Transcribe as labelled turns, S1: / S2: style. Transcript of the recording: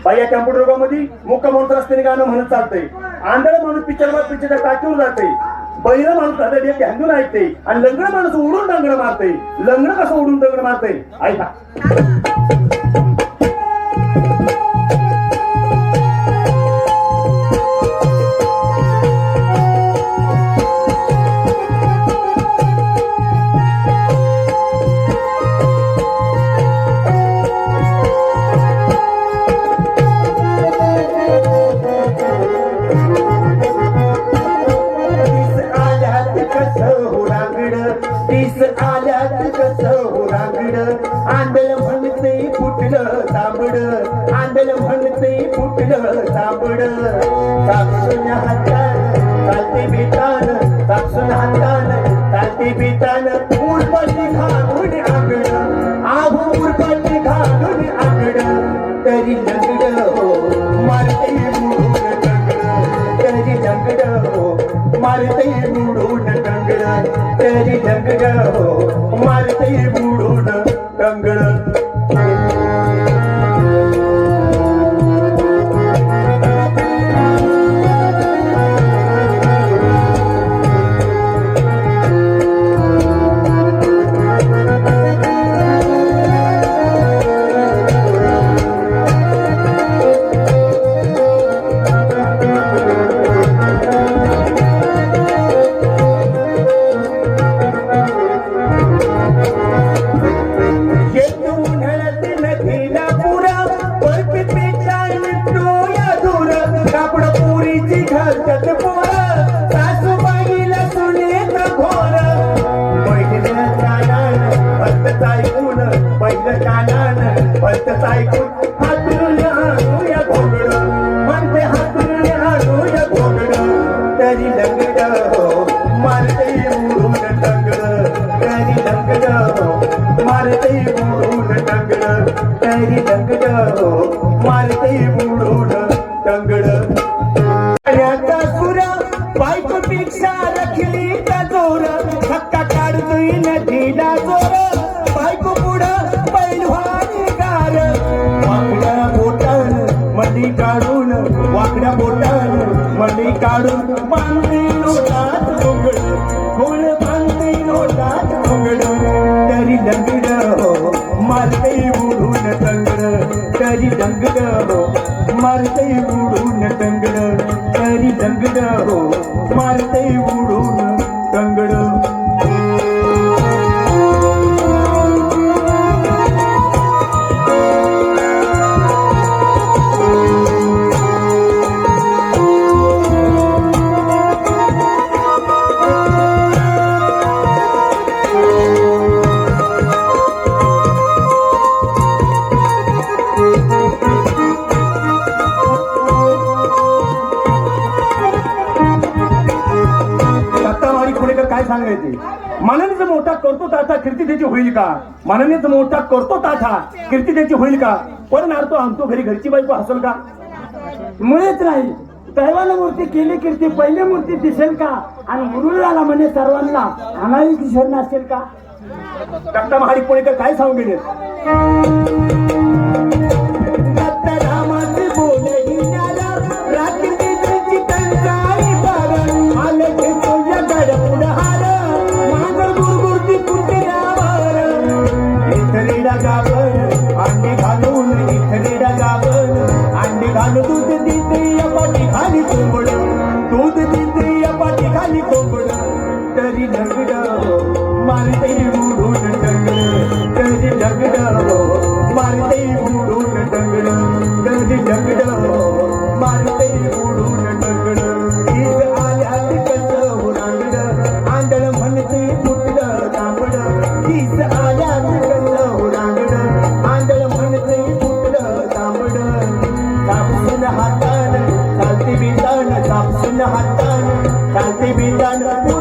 S1: बाई या कॅम्प्युटर युगामध्ये मुक्का म्हणून रस्त्याने गाणं म्हणत चालतंय. आंधळ माणूस पिक्चरच्या टाकीवर जाते, बहिरा माणूस एक हँडून ऐकते आणि लंगड माणूस उडून डंगड मारते. लंगड कसं उडून डंगड मारते ऐका. आंधळ म्हणते फुटलं तांबड, आंधळ म्हणते फुटलं तांबड. कापसून हातान चालते बेतान, कापसून हातान चालते बेतान. उरपाटी घालून आंगड, आहू उरपाटी घालून आंगड. तरी लंगड हो मारते मुडून टंगड, तरी लंगड हो मारते मुडून टंगड, तरी लंगड हो मारते मुडून टंगड. बायकोपेक्षा रखली का जोर, धक्का काढतोय नदीला जोर. बायको पुढं पैलवानी गार, वाकड्या बोटान मडी काढून, वाकड्या बोटान मडी काढून. बांधे लोटात घोंगड, गोळ बांधे लोटात घोंगड. तरी लंगड हो मारते उडून टंगड, तरी लंगड हो मारते उडून टंगड, तरी लंगड हो मारते उडून टंगड. काय सांगायचे, मनानेच मोठा करतो ताठा कीर्ती त्याची होईल का, मनानेच मोठा करतो ताठा कीर्ती त्याची होईल का. पण आणतो आणतो घरी घरची बायको हसल का, मुळेच राहील. दैवाला मूर्ती केली कीर्ती पहिली मूर्ती दिसेल का, आणि गुरुला म्हणे सर्वांना आम्हाला किशोर नसेल का. डॉक्टर महाडिक पुणेकर काय सांगून गेले, अंडी घालून इथरीडा गावन, अंडी घालून दूध देते या पाठी खाली कोंबड, दूध देते या पाठी खाली कोंबड. तरी लंगड मारते उडून टंगड, तरी लंगड मारते उडून टंगड, तरी लंगड मारते उडून टंगड. ईद आल्यात कसं उरांगड, आंधळ म्हणते फुटलं तांबड. ईद आल्यात कसं उरांगड, आंधळ म्हणते फुटलं तांबड. कापसून हातान चालते बेतान, कापसून हातान चालते बेतान.